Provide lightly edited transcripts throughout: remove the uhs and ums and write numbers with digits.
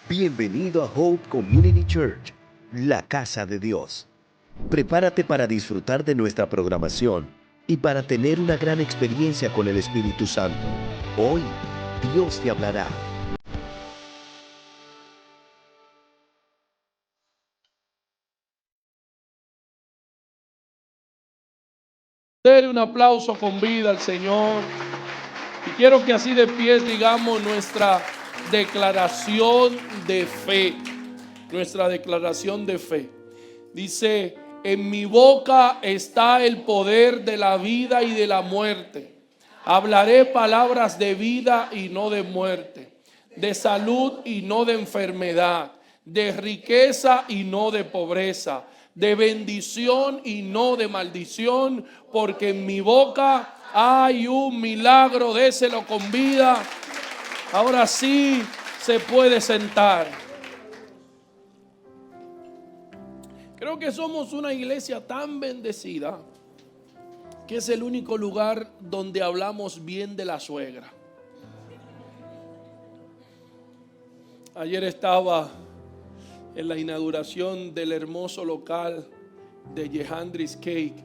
Bienvenido a Hope Community Church, la casa de Dios. Prepárate para disfrutar de nuestra programación y para tener una gran experiencia con el Espíritu Santo. Hoy, Dios te hablará. Dele un aplauso con vida al Señor. Y quiero que así de pie digamos nuestra declaración de fe. Nuestra declaración de fe. Dice: en mi boca está el poder de la vida y de la muerte. Hablaré palabras de vida y no de muerte, de salud y no de enfermedad, de riqueza y no de pobreza, de bendición y no de maldición, porque en mi boca hay un milagro. Déselo con vida. Ahora sí se puede sentar. Creo que somos una iglesia tan bendecida que es el único lugar donde hablamos bien de la suegra. Ayer estaba en la inauguración del hermoso local de Yehandri's Cake.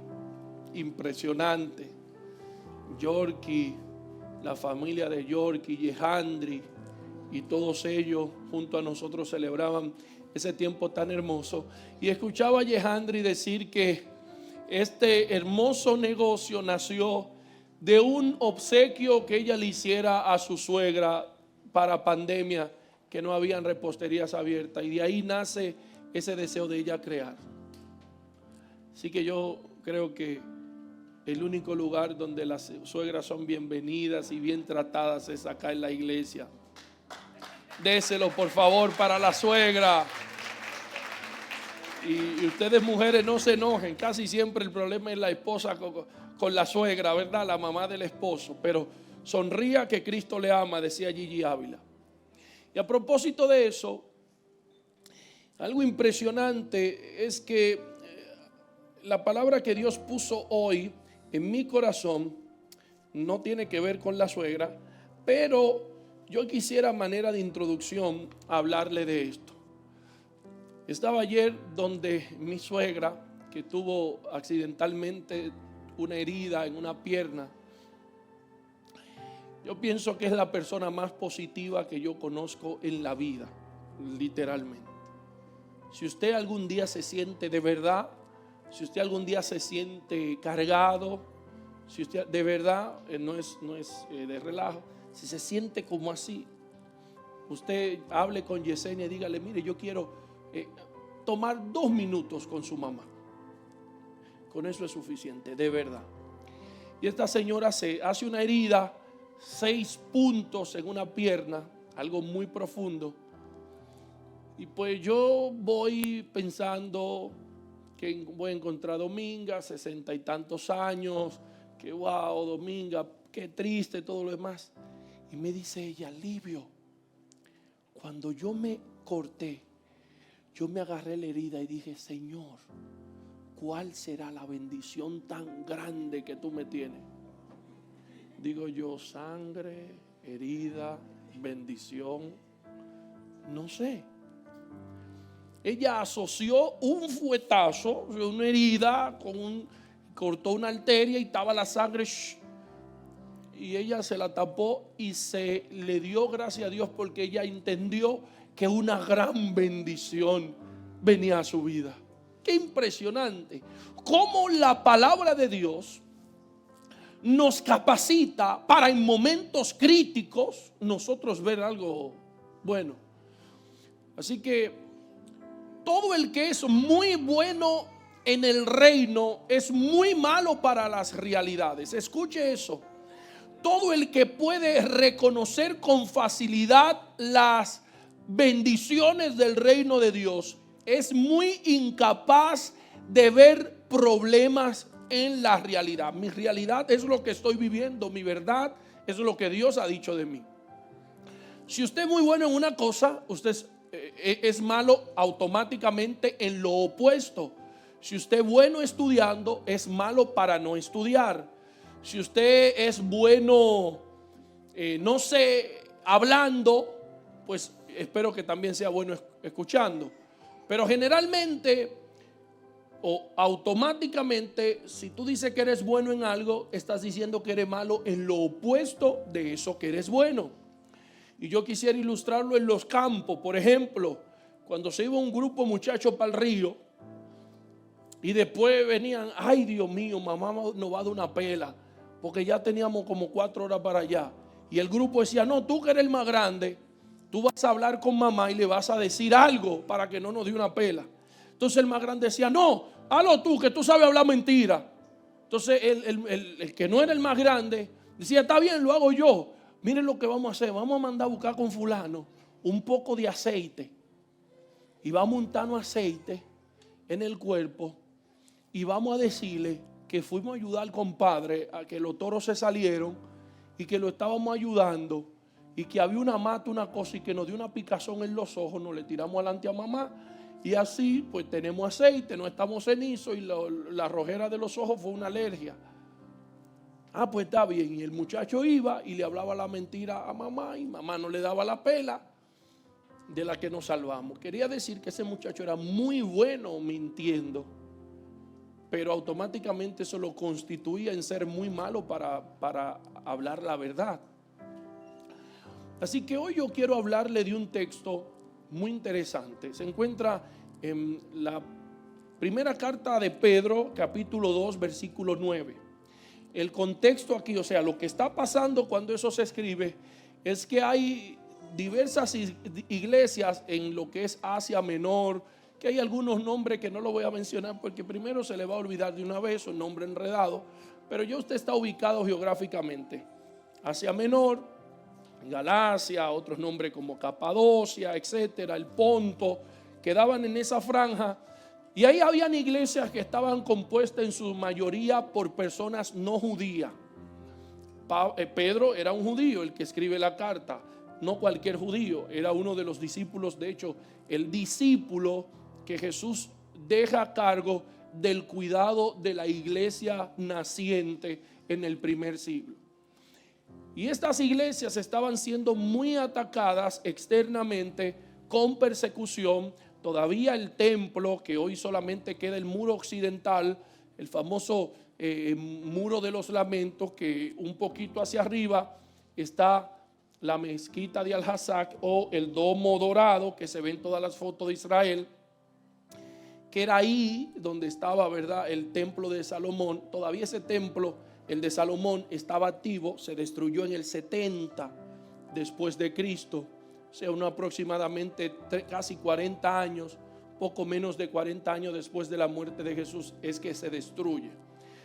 Impresionante. Yorkie, la familia de Yorkie, Yehandri y todos ellos junto a nosotros celebraban ese tiempo tan hermoso. Y escuchaba a Yehandri decir que este hermoso negocio nació de un obsequio que ella le hiciera a su suegra para pandemia, que no habían reposterías abiertas, y de ahí nace ese deseo de ella crear. Así que yo creo que el único lugar donde las suegras son bienvenidas y bien tratadas es acá en la iglesia. Déselo por favor para la suegra. Y ustedes mujeres no se enojen, casi siempre el problema es la esposa con la suegra, ¿verdad? La mamá del esposo. Pero sonría que Cristo le ama, decía Gigi Ávila. Y a propósito de eso, algo impresionante es que la palabra que Dios puso hoy en mi corazón no tiene que ver con la suegra, pero yo quisiera a manera de introducción hablarle de esto. Estaba ayer donde mi suegra, que tuvo accidentalmente una herida en una pierna. Yo pienso que es la persona más positiva que yo conozco en la vida, literalmente. Si usted algún día se siente de verdad, si usted algún día se siente cargado, si usted de verdad, no es de relajo, si se siente como así, usted hable con Yesenia y dígale: mire, yo quiero tomar 2 minutos con su mamá. Con eso es suficiente, de verdad. Y esta señora se hace una herida, 6 puntos en una pierna, algo muy profundo. Y pues yo voy pensando que voy a encontrar a Dominga, 60 y tantos años, que wow, Dominga, qué triste, todo lo demás. Y me dice ella: Livio, cuando yo me corté, yo me agarré la herida y dije: Señor, ¿cuál será la bendición tan grande que tú me tienes? Digo yo: sangre, herida, bendición, no sé. Ella asoció un fuetazo, una herida, cortó una arteria y estaba la sangre, y ella se la tapó y se le dio gracias a Dios porque ella entendió que una gran bendición venía a su vida. Qué impresionante cómo la palabra de Dios nos capacita para en momentos críticos nosotros ver algo bueno. Así que todo el que es muy bueno en el reino es muy malo para las realidades. Escuche eso. Todo el que puede reconocer con facilidad las bendiciones del reino de Dios es muy incapaz de ver problemas en la realidad. Mi realidad es lo que estoy viviendo, mi verdad es lo que Dios ha dicho de mí. Si usted es muy bueno en una cosa, usted es malo automáticamente en lo opuesto. Si usted es bueno estudiando, es malo para no estudiar. Si usted es bueno, no sé, hablando, pues espero que también sea bueno escuchando. Pero generalmente o automáticamente, si tú dices que eres bueno en algo, estás diciendo que eres malo en lo opuesto de eso que eres bueno. Y yo quisiera ilustrarlo en los campos. Por ejemplo, cuando se iba un grupo de muchachos para el río y después venían, ay Dios mío, mamá nos va a dar una pela, porque ya teníamos como 4 horas para allá. Y el grupo decía, no, tú que eres el más grande, tú vas a hablar con mamá y le vas a decir algo para que no nos dé una pela. Entonces el más grande decía, no, hazlo tú, que tú sabes hablar mentira. Entonces el que no era el más grande decía, está bien, lo hago yo. Miren lo que vamos a hacer, vamos a mandar a buscar con fulano un poco de aceite. Y vamos a untarnos aceite en el cuerpo y vamos a decirle que fuimos a ayudar al compadre a que los toros se salieron y que lo estábamos ayudando y que había una mata, una cosa y que nos dio una picazón en los ojos, nos le tiramos adelante a mamá y así pues tenemos aceite, no estamos cenizos y la rojera de los ojos fue una alergia. Ah, pues está bien. Y el muchacho iba y le hablaba la mentira a mamá y mamá no le daba la pela de la que nos salvamos. Quería decir que ese muchacho era muy bueno mintiendo, pero automáticamente eso lo constituía en ser muy malo para hablar la verdad. Así que hoy yo quiero hablarle de un texto muy interesante. Se encuentra en la primera carta de Pedro, capítulo 2, versículo 9. El contexto aquí, o sea, lo que está pasando cuando eso se escribe, es que hay diversas iglesias en lo que es Asia Menor, que hay algunos nombres que no lo voy a mencionar porque primero se le va a olvidar de una vez, un nombre enredado, pero ya usted está ubicado geográficamente. Asia Menor, Galacia, otros nombres como Capadocia, etcétera, el Ponto, quedaban en esa franja. Y ahí habían iglesias que estaban compuestas en su mayoría por personas no judías. Pedro era un judío el que escribe la carta, no cualquier judío, era uno de los discípulos, de hecho, el discípulo que Jesús deja a cargo del cuidado de la iglesia naciente en el primer siglo. Y estas iglesias estaban siendo muy atacadas externamente con persecución. Todavía el templo, que hoy solamente queda el muro occidental, el famoso muro de los lamentos, que un poquito hacia arriba está la mezquita de Al-Hazak o el domo dorado que se ve en todas las fotos de Israel, que era ahí donde estaba, ¿verdad?, el templo de Salomón. Todavía ese templo, el de Salomón, estaba activo, se destruyó en el 70 después de Cristo. O sea, aproximadamente casi 40 años, poco menos de 40 años después de la muerte de Jesús, es que se destruye.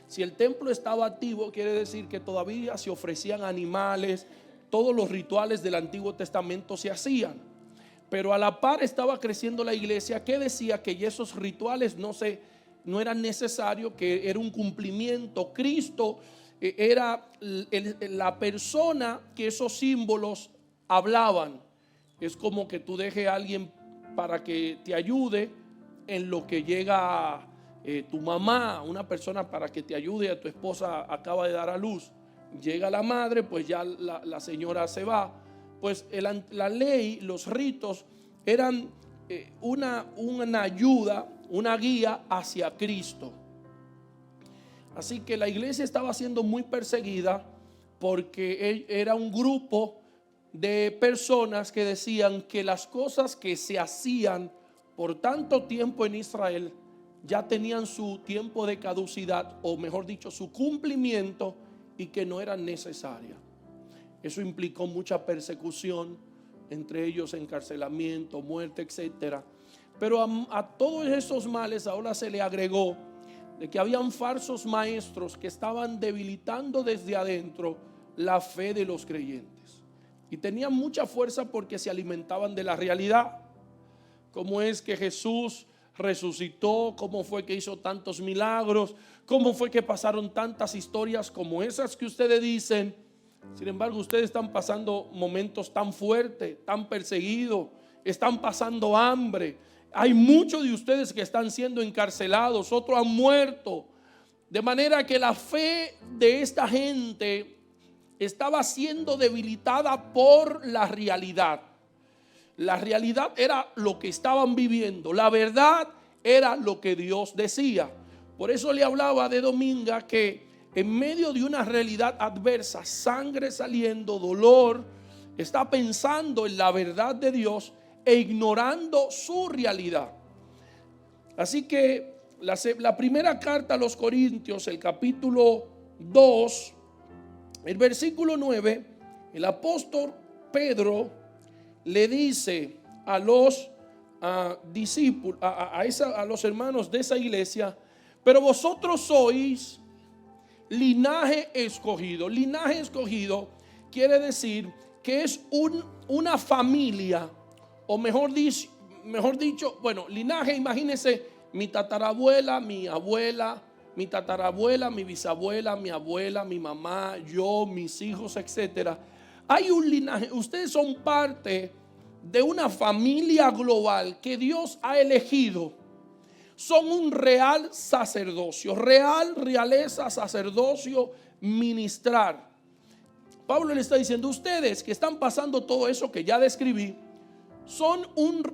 Si el templo estaba activo, quiere decir que todavía se ofrecían animales, todos los rituales del Antiguo Testamento se hacían. Pero a la par estaba creciendo la iglesia que decía que esos rituales no eran necesarios, que era un cumplimiento. Cristo era la persona que esos símbolos hablaban. Es como que tú dejes a alguien para que te ayude en lo que llega tu mamá, una persona para que te ayude, a tu esposa acaba de dar a luz. Llega la madre, pues ya la señora se va. Pues la ley, los ritos eran una ayuda, una guía hacia Cristo. Así que la iglesia estaba siendo muy perseguida porque era un grupo de personas que decían que las cosas que se hacían por tanto tiempo en Israel ya tenían su tiempo de caducidad, o mejor dicho, su cumplimiento, y que no eran necesarias. Eso implicó mucha persecución, entre ellos encarcelamiento, muerte, etcétera. Pero a todos esos males ahora se le agregó de que habían falsos maestros que estaban debilitando desde adentro la fe de los creyentes. Y tenían mucha fuerza porque se alimentaban de la realidad. Cómo es que Jesús resucitó, cómo fue que hizo tantos milagros, cómo fue que pasaron tantas historias como esas que ustedes dicen. Sin embargo, ustedes están pasando momentos tan fuertes, tan perseguidos, están pasando hambre. Hay muchos de ustedes que están siendo encarcelados, otros han muerto. De manera que la fe de esta gente estaba siendo debilitada por la realidad. La realidad era lo que estaban viviendo. La verdad era lo que Dios decía. Por eso le hablaba de Dominga que en medio de una realidad adversa, sangre saliendo, dolor, está pensando en la verdad de Dios e ignorando su realidad. Así que la primera carta a los Corintios, el capítulo 2, el versículo 9, el apóstol Pedro le dice a los discípulos, a los hermanos de esa iglesia: pero vosotros sois linaje escogido. Linaje escogido quiere decir que es una familia, o mejor dicho, bueno, linaje, imagínense mi tatarabuela, mi abuela, mi tatarabuela, mi bisabuela, mi abuela, mi mamá, yo, mis hijos, etcétera. Hay un linaje. Ustedes son parte de una familia global que Dios ha elegido. Son un real sacerdocio, realeza, sacerdocio, ministrar. Pablo le está diciendo: ustedes que están pasando todo eso que ya describí, son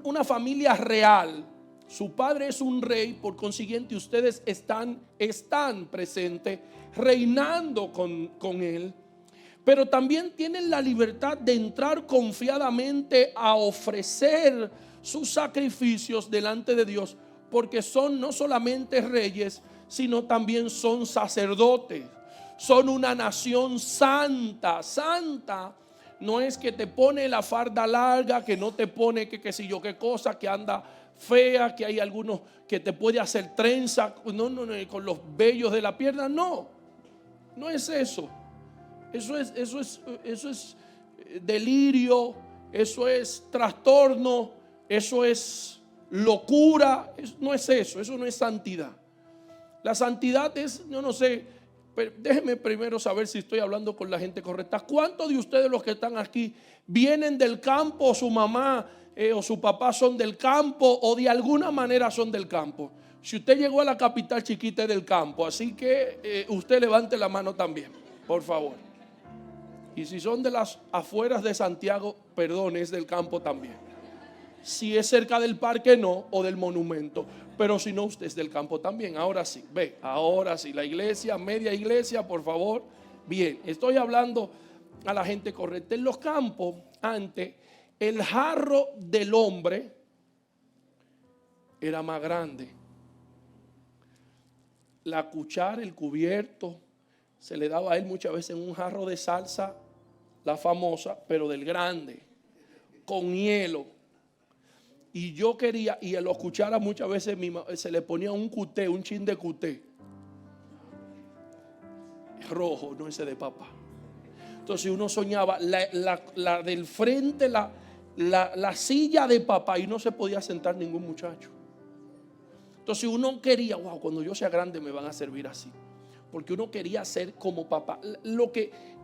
una familia real. Su padre es un rey, por consiguiente ustedes están presentes, reinando con él. Pero también tienen la libertad de entrar confiadamente a ofrecer sus sacrificios delante de Dios, porque son no solamente reyes, sino también son sacerdotes. Son una nación santa. Santa no es que te pone la farda larga, que no te pone que si yo qué cosa, que anda fea, que hay algunos que te puede hacer trenza no, con los vellos de la pierna. No es eso. Eso es delirio, eso es trastorno, eso es locura. No es eso no es santidad. La santidad es, yo no sé, pero déjenme primero saber si estoy hablando con la gente correcta. ¿Cuántos de ustedes, los que están aquí, vienen del campo, o su mamá o su papá son del campo, o de alguna manera son del campo? Si usted llegó a la capital chiquita, es del campo, así que usted levante la mano también, por favor. Y si son de las afueras de Santiago, perdón, es del campo también. Si es cerca del parque, no, o del monumento. Pero si no, usted es del campo también. Ahora sí, ahora sí, la iglesia, media iglesia, por favor. Bien, estoy hablando a la gente correcta. En los campos, antes, el jarro del hombre era más grande. La cuchara, el cubierto, se le daba a él muchas veces en un jarro de salsa, la famosa, pero del grande, con hielo. Y yo quería, y en los cucharas muchas veces se le ponía un cuté, un chin de cuté rojo, no ese de papa. Entonces uno soñaba la del frente, la silla de papá, y no se podía sentar ningún muchacho. Entonces uno quería, wow, cuando yo sea grande me van a servir así. Porque uno quería ser como papá.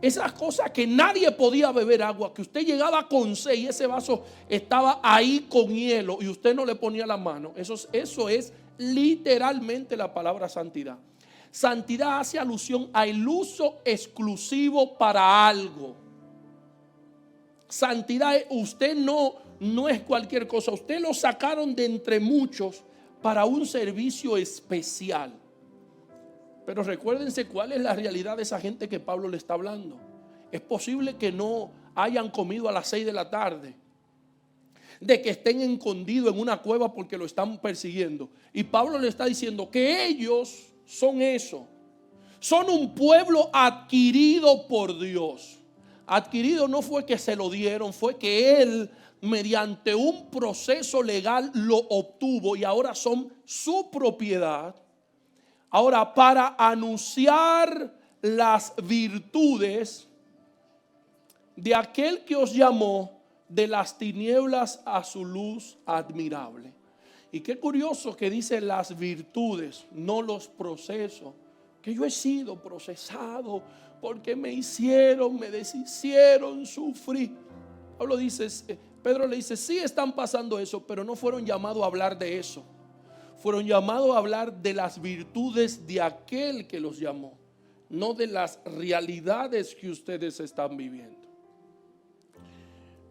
Esas cosas que nadie podía beber agua, que usted llegaba con sed y ese vaso estaba ahí con hielo y usted no le ponía la mano. Eso es literalmente la palabra santidad. Santidad hace alusión al uso exclusivo para algo. Santidad, usted no es cualquier cosa. Usted lo sacaron de entre muchos para un servicio especial. Pero recuérdense cuál es la realidad de esa gente que Pablo le está hablando. Es posible que no hayan comido a las 6 de la tarde, de que estén escondidos en una cueva porque lo están persiguiendo. Y Pablo le está diciendo que ellos son eso. Son un pueblo adquirido por Dios. Adquirido no fue que se lo dieron, fue que Él, mediante un proceso legal, lo obtuvo y ahora son su propiedad. Ahora, para anunciar las virtudes de aquel que os llamó de las tinieblas a su luz admirable. Y qué curioso que dice las virtudes, no los procesos. Que yo he sido procesado porque me deshicieron, sufrí. Pedro le dice, sí están pasando eso, pero no fueron llamados a hablar de eso. Fueron llamados a hablar de las virtudes de aquel que los llamó, no de las realidades que ustedes están viviendo.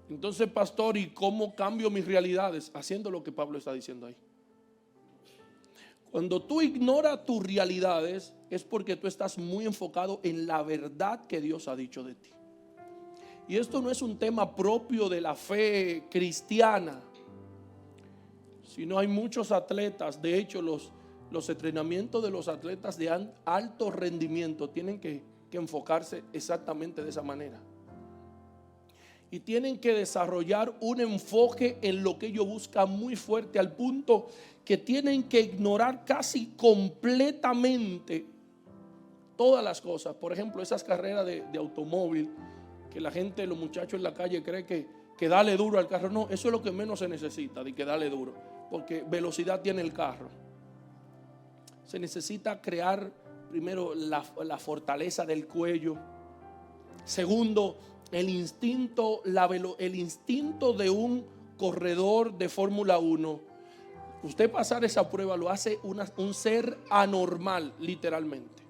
Entonces, pastor, ¿y cómo cambio mis realidades? Haciendo lo que Pablo está diciendo ahí. Cuando tú ignoras tus realidades es porque tú estás muy enfocado en la verdad que Dios ha dicho de ti. Y esto no es un tema propio de la fe cristiana, sino hay muchos atletas. De hecho, los entrenamientos de los atletas de alto rendimiento tienen que enfocarse exactamente de esa manera. Y tienen que desarrollar un enfoque en lo que ellos buscan muy fuerte, al punto que tienen que ignorar casi completamente todas las cosas. Por ejemplo, esas carreras de automóvil, que la gente, los muchachos en la calle cree que darle duro al carro. No, eso es lo que menos se necesita, de que darle duro, porque velocidad tiene el carro. Se necesita crear primero la fortaleza del cuello. Segundo, el instinto de un corredor de Fórmula 1. Usted pasar esa prueba lo hace un ser anormal, literalmente.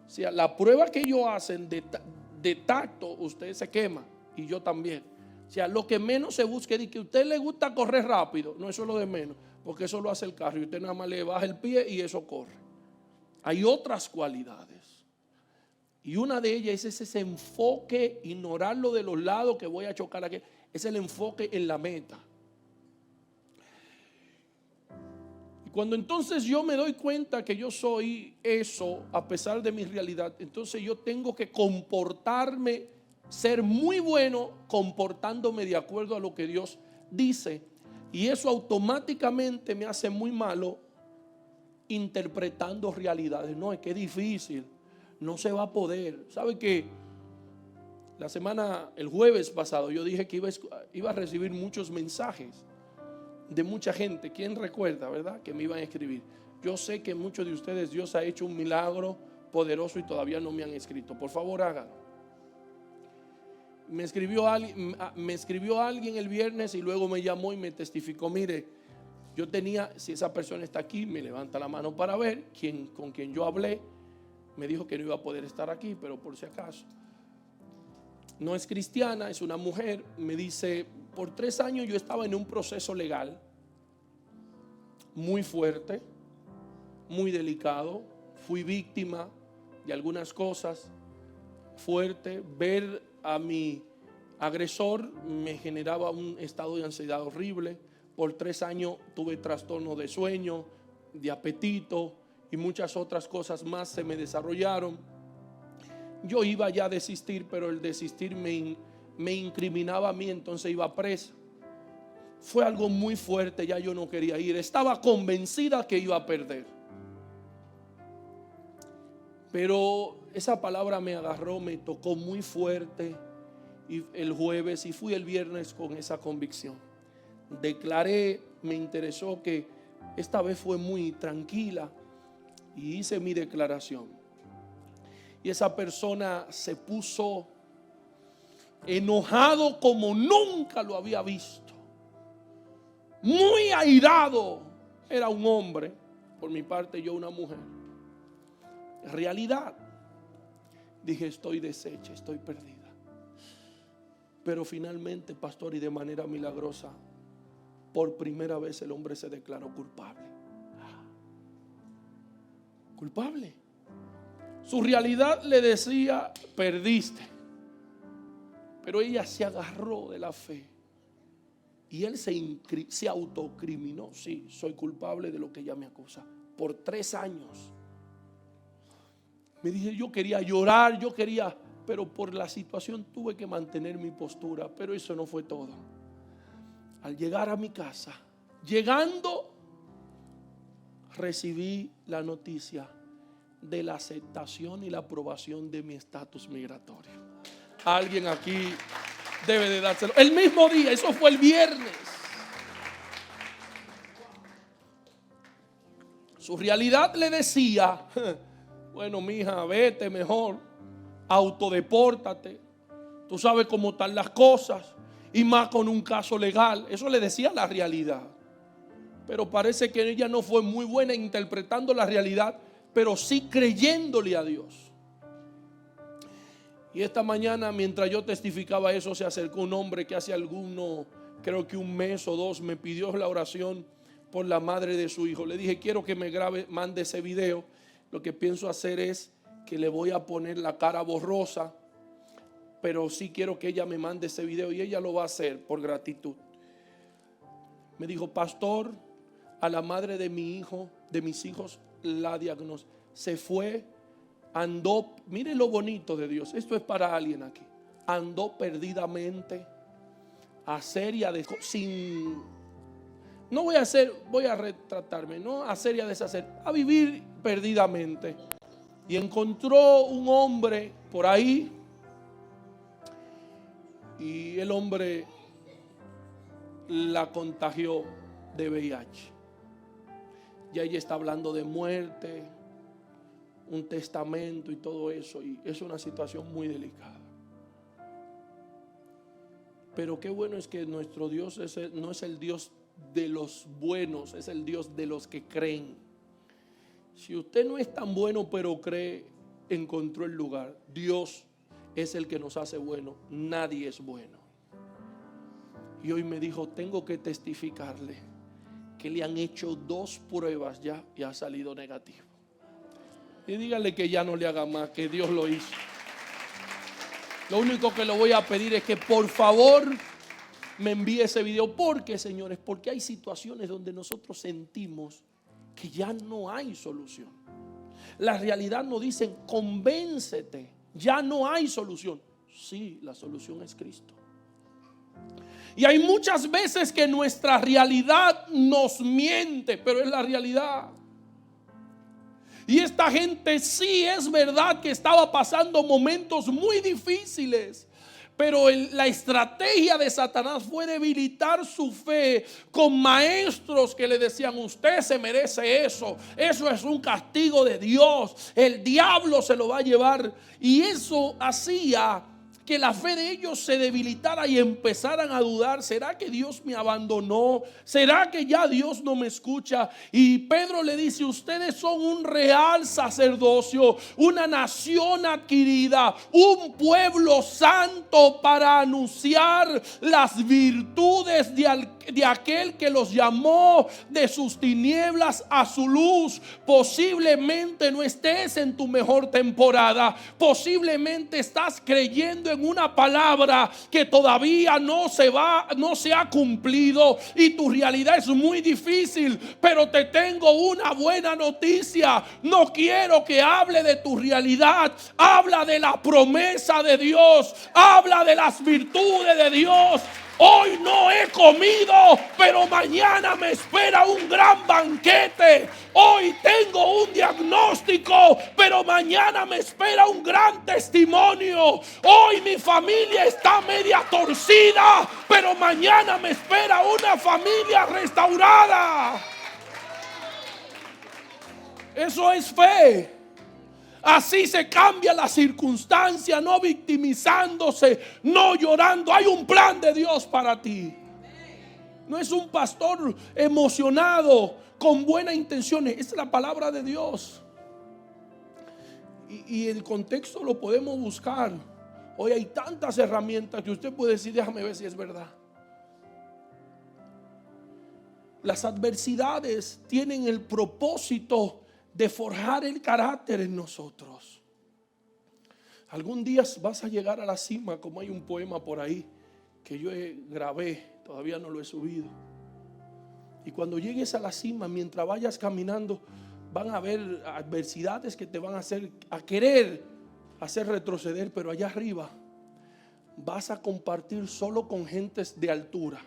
O sea, la prueba que ellos hacen de tacto, usted se quema y yo también. O sea, lo que menos se busque es que a usted le gusta correr rápido. No, eso es lo de menos, porque eso lo hace el carro y usted nada más le baja el pie y eso corre. Hay otras cualidades. Y una de ellas es ese enfoque, ignorarlo de los lados que voy a chocar aquí. Es el enfoque en la meta. Y cuando entonces yo me doy cuenta que yo soy eso, a pesar de mi realidad, entonces yo tengo que comportarme, ser muy bueno comportándome de acuerdo a lo que Dios dice. Y eso automáticamente me hace muy malo interpretando realidades. No, es que es difícil. No se va a poder. ¿Sabe qué? El jueves pasado, yo dije que iba a recibir muchos mensajes de mucha gente. ¿Quién recuerda, verdad? Que me iban a escribir. Yo sé que muchos de ustedes Dios ha hecho un milagro poderoso y todavía no me han escrito. Por favor, háganlo. Me escribió alguien el viernes y luego me llamó y me testificó. Mire, yo tenía, si esa persona está aquí, me levanta la mano para ver con quien yo hablé. Me dijo que no iba a poder estar aquí, pero por si acaso. No es cristiana, es una mujer. Me dice, por 3 años yo estaba en un proceso legal muy fuerte, muy delicado. Fui víctima de algunas cosas fuertes. Ver a mi agresor me generaba un estado de ansiedad horrible. Por 3 años tuve trastorno de sueño, de apetito y muchas otras cosas más se me desarrollaron. Yo iba ya a desistir, pero el desistir me incriminaba a mí, entonces iba presa. Fue algo muy fuerte, ya yo no quería ir. Estaba convencida que iba a perder. Pero esa palabra me agarró, me tocó muy fuerte el jueves y fui el viernes con esa convicción. Declaré, me interesó que esta vez fue muy tranquila y hice mi declaración. Y esa persona se puso enojado como nunca lo había visto. Muy airado. Era un hombre, por mi parte yo una mujer. Realidad. Dije, estoy deshecha, estoy perdida. Pero finalmente, pastor, y de manera milagrosa, por primera vez el hombre se declaró culpable. Culpable. Su realidad le decía, perdiste. Pero ella se agarró de la fe. Y él se autocriminó. Sí, soy culpable de lo que ella me acusa. Por 3 años. Me dije, yo quería llorar, pero por la situación tuve que mantener mi postura. Pero eso no fue todo. Al llegar a mi casa, llegando, recibí la noticia de la aceptación y la aprobación de mi estatus migratorio. Alguien aquí debe de dárselo. El mismo día, eso fue el viernes. Su realidad le decía, bueno, mija, vete mejor, autodepórtate. Tú sabes cómo están las cosas, y más con un caso legal. Eso le decía la realidad. Pero parece que ella no fue muy buena interpretando la realidad, pero sí creyéndole a Dios. Y esta mañana, mientras yo testificaba eso, se acercó un hombre que hace creo que un mes o dos, me pidió la oración por la madre de su hijo. Le dije, quiero que me grabe, mande ese video. Lo que pienso hacer es que le voy a poner la cara borrosa, pero sí quiero que ella me mande ese video, y ella lo va a hacer por gratitud. Me dijo, pastor, a la madre de mi hijo, de mis hijos, la diagnosis. Se fue, andó, mire lo bonito de Dios, esto es para alguien aquí. Andó perdidamente, a hacer y a deshacer, voy a retratarme, no a hacer y a deshacer, a vivir perdidamente. Y encontró un hombre por ahí, y el hombre la contagió de VIH. Ya ella está hablando de muerte, un testamento y todo eso, y es una situación muy delicada. Pero qué bueno es que nuestro Dios no es el Dios de los buenos, es el Dios de los que creen. Si usted no es tan bueno pero cree, encontró el lugar. Dios es el que nos hace bueno, nadie es bueno. Y hoy me dijo, tengo que testificarle que le han hecho 2 pruebas ya y ha salido negativo. Y dígale que ya no le haga más, que Dios lo hizo. Lo único que le voy a pedir es que por favor me envíe ese video. ¿Por qué, señores? Porque hay situaciones donde nosotros sentimos que ya no hay solución. La realidad nos dice, convéncete, ya no hay solución. Sí, la solución es Cristo. Y hay muchas veces que nuestra realidad nos miente, pero es la realidad. Y esta gente sí es verdad que estaba pasando momentos muy difíciles, pero la estrategia de Satanás fue debilitar su fe con maestros que le decían, usted se merece eso es un castigo de Dios, el diablo se lo va a llevar. Y eso hacía que la fe de ellos se debilitara y empezaran a dudar. ¿Será que Dios me abandonó? ¿Será que ya Dios no me escucha? Y Pedro le dice, ustedes son un real sacerdocio, una nación adquirida, un pueblo santo, para anunciar las virtudes de aquel que los llamó de sus tinieblas a su luz. Posiblemente no estés en tu mejor temporada, posiblemente estás creyendo en una palabra que todavía no se ha cumplido, y tu realidad es muy difícil, pero te tengo una buena noticia. No quiero que hable de tu realidad, habla de la promesa de Dios, habla de las virtudes de Dios. Hoy no he comido, pero mañana me espera un gran banquete. Hoy tengo un diagnóstico, pero mañana me espera un gran testimonio. Hoy mi familia está media torcida, pero mañana me espera una familia restaurada. Eso es fe. Así se cambia la circunstancia, no victimizándose, no llorando. Hay un plan de Dios para ti. No es un pastor emocionado con buenas intenciones, es la palabra de Dios. Y el contexto lo podemos buscar. Hoy hay tantas herramientas que usted puede decir, déjame ver si es verdad. Las adversidades tienen el propósito de forjar el carácter en nosotros. Algún día vas a llegar a la cima, como hay un poema por ahí que yo grabé, todavía no lo he subido. Y cuando llegues a la cima, mientras vayas caminando, van a haber adversidades que te van a querer hacer retroceder, pero allá arriba vas a compartir solo con gentes de altura.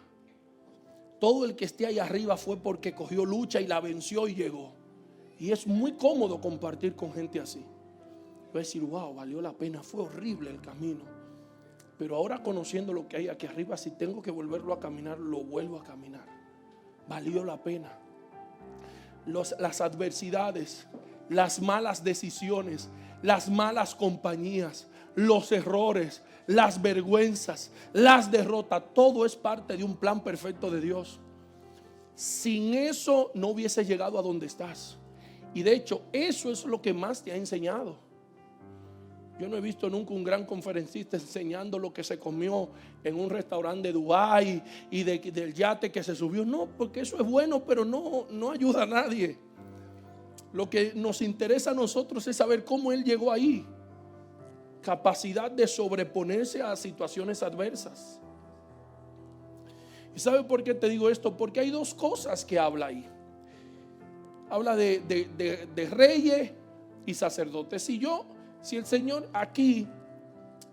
Todo el que esté allá arriba fue porque cogió lucha y la venció y llegó. Y es muy cómodo compartir con gente así. Voy a decir, wow, valió la pena, fue horrible el camino, pero ahora conociendo lo que hay aquí arriba, si tengo que volverlo a caminar, lo vuelvo a caminar. Valió la pena. Las adversidades, las malas decisiones, las malas compañías, los errores, las vergüenzas, las derrotas, todo es parte de un plan perfecto de Dios. Sin eso no hubiese llegado a donde estás. Y de hecho, eso es lo que más te ha enseñado. Yo no he visto nunca un gran conferencista enseñando lo que se comió en un restaurante de Dubái y del yate que se subió. No, porque eso es bueno, pero no ayuda a nadie. Lo que nos interesa a nosotros es saber cómo él llegó ahí. Capacidad de sobreponerse a situaciones adversas. ¿Y sabe por qué te digo esto? Porque hay dos cosas que habla ahí. Habla de reyes y sacerdotes. Si el Señor aquí,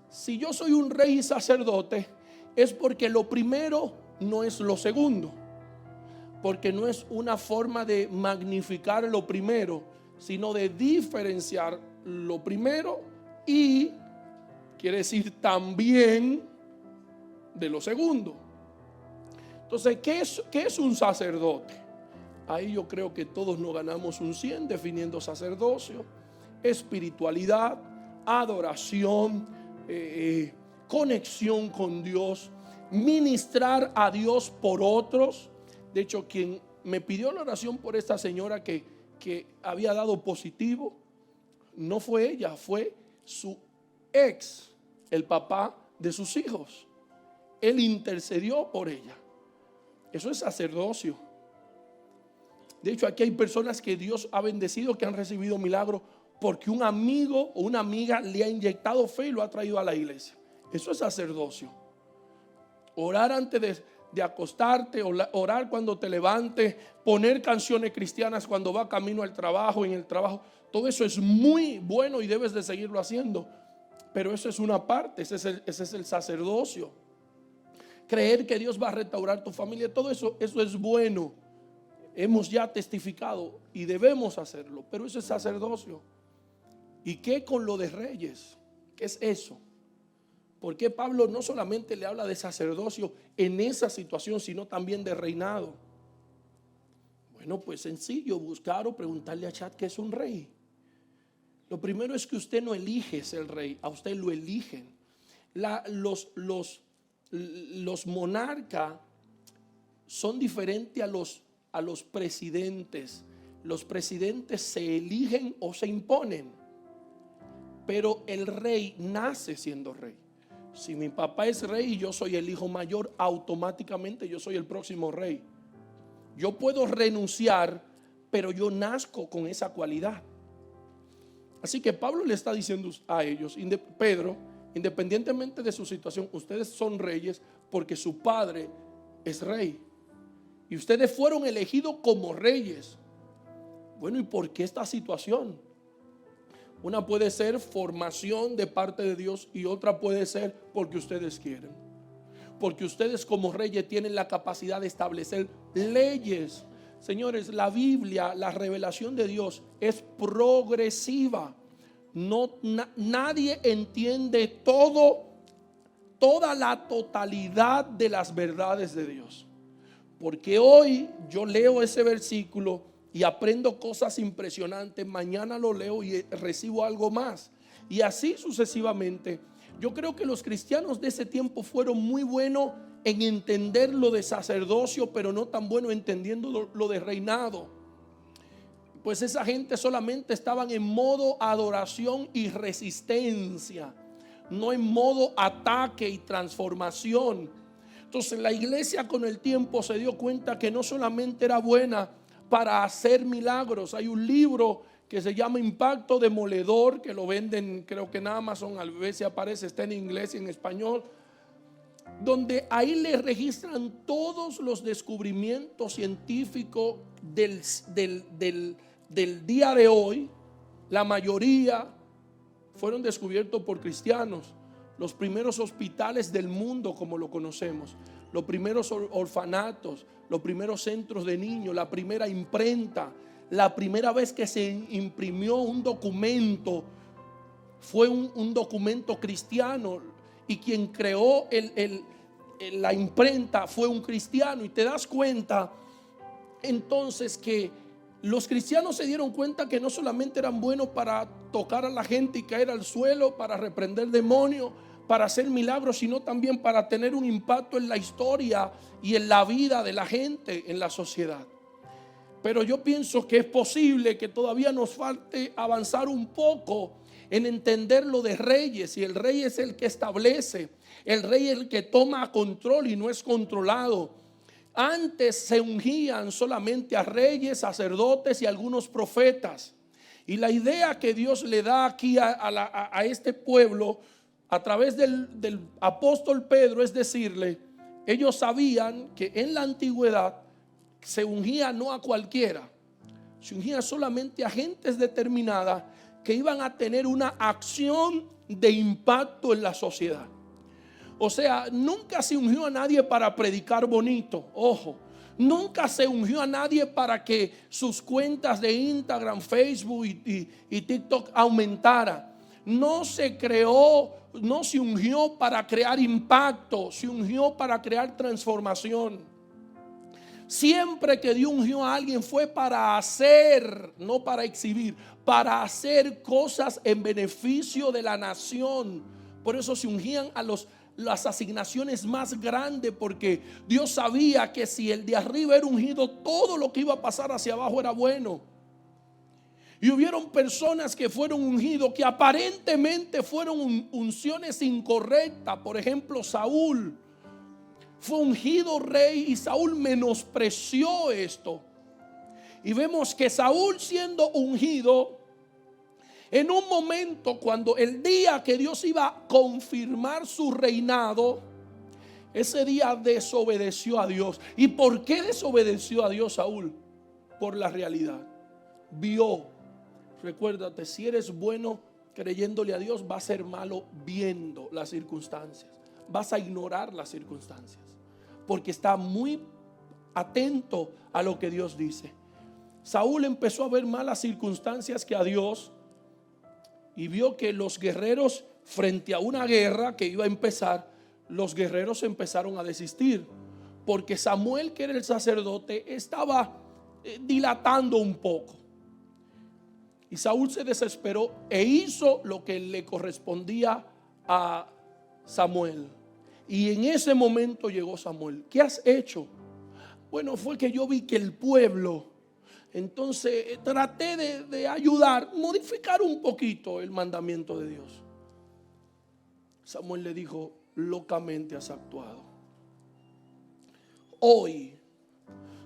si yo soy un rey y sacerdote, es porque lo primero no es lo segundo. Porque no es una forma de magnificar lo primero, sino de diferenciar lo primero y quiere decir también de lo segundo. Entonces, ¿qué es un sacerdote? Ahí yo creo que todos nos ganamos un 100 definiendo sacerdocio: espiritualidad, adoración, conexión con Dios, ministrar a Dios por otros. De hecho, quien me pidió la oración por esta señora que había dado positivo, no fue ella, fue su ex, el papá de sus hijos. Él intercedió por ella. Eso es sacerdocio. De hecho, aquí hay personas que Dios ha bendecido, que han recibido milagros porque un amigo o una amiga le ha inyectado fe y lo ha traído a la iglesia. Eso es sacerdocio. Orar antes de acostarte, orar cuando te levantes, poner canciones cristianas cuando va camino al trabajo, en el trabajo. Todo eso es muy bueno y debes de seguirlo haciendo. Pero eso es una parte, ese es el sacerdocio. Creer que Dios va a restaurar tu familia, todo eso es bueno. Hemos ya testificado y debemos hacerlo, pero eso es sacerdocio. ¿Y qué con lo de reyes? ¿Qué es eso? Porque Pablo no solamente le habla de sacerdocio en esa situación, sino también de reinado. Bueno, pues sencillo, buscar o preguntarle a Chat qué es un rey. Lo primero es que usted no elige ser rey, a usted lo eligen. Los monarcas son diferentes a los presidentes. Los presidentes se eligen o se imponen, pero el rey nace siendo rey. Si mi papá es rey y yo soy el hijo mayor, automáticamente yo soy el próximo rey. Yo puedo renunciar, pero yo nazco con esa cualidad. Así que Pablo le está diciendo a ellos, Pedro, independientemente de su situación, ustedes son reyes porque su padre es rey. Y ustedes fueron elegidos como reyes. Bueno, ¿y por qué esta situación? Una puede ser formación de parte de Dios y otra puede ser porque ustedes quieren. Porque ustedes como reyes tienen la capacidad de establecer leyes. Señores, la Biblia, la revelación de Dios es progresiva. Nadie entiende toda la totalidad de las verdades de Dios. Porque hoy yo leo ese versículo y aprendo cosas impresionantes, mañana lo leo y recibo algo más, y así sucesivamente. Yo creo que los cristianos de ese tiempo fueron muy buenos en entender lo de sacerdocio, pero no tan buenos entendiendo lo de reinado. Pues esa gente solamente estaban en modo adoración y resistencia, no en modo ataque y transformación. Entonces la iglesia con el tiempo se dio cuenta que no solamente era buena para hacer milagros. Hay un libro que se llama Impacto Demoledor, que lo venden, creo que en Amazon, a veces aparece, está en inglés y en español, donde ahí le registran todos los descubrimientos científicos del día de hoy. La mayoría fueron descubiertos por cristianos. Los primeros hospitales del mundo como lo conocemos, los primeros orfanatos, los primeros centros de niños, la primera imprenta, la primera vez que se imprimió un documento fue un documento cristiano, y quien creó la imprenta fue un cristiano. Y te das cuenta entonces que los cristianos se dieron cuenta que no solamente eran buenos para tocar a la gente y caer al suelo, para reprender demonios, para hacer milagros, sino también para tener un impacto en la historia y en la vida de la gente, en la sociedad. Pero yo pienso que es posible que todavía nos falte avanzar un poco en entender lo de reyes, y el rey es el que establece, el rey es el que toma control y no es controlado. Antes se ungían solamente a reyes, sacerdotes y algunos profetas. Y la idea que Dios le da aquí a este pueblo a través del apóstol Pedro es decirle, ellos sabían que en la antigüedad se ungía no a cualquiera, se ungía solamente a gentes determinadas que iban a tener una acción de impacto en la sociedad. O sea, nunca se ungió a nadie para predicar bonito, ojo. Nunca se ungió a nadie para que sus cuentas de Instagram, Facebook y TikTok aumentaran. No se creó, no se ungió para crear impacto, se ungió para crear transformación. Siempre que Dios ungió a alguien fue para hacer, no para exhibir, para hacer cosas en beneficio de la nación. Por eso se ungían a las asignaciones más grandes, porque Dios sabía que si el de arriba era ungido, todo lo que iba a pasar hacia abajo era bueno. Y hubieron personas que fueron ungidos que aparentemente fueron unciones incorrectas. Por ejemplo, Saúl fue ungido rey y Saúl menospreció esto. Y vemos que Saúl, siendo ungido, en un momento, cuando el día que Dios iba a confirmar su reinado, ese día desobedeció a Dios. ¿Y por qué desobedeció a Dios Saúl? Por la realidad. Vio. Recuérdate, si eres bueno creyéndole a Dios, vas a ser malo viendo las circunstancias. Vas a ignorar las circunstancias, porque está muy atento a lo que Dios dice. Saúl empezó a ver más las circunstancias que a Dios, y vio que los guerreros, frente a una guerra que iba a empezar, los guerreros empezaron a desistir, porque Samuel, que era el sacerdote, estaba dilatando un poco. Y Saúl se desesperó e hizo lo que le correspondía a Samuel. Y en ese momento llegó Samuel. ¿Qué has hecho? Bueno, fue que yo vi que el pueblo, entonces traté de ayudar, modificar un poquito el mandamiento de Dios. Samuel le dijo, locamente has actuado. Hoy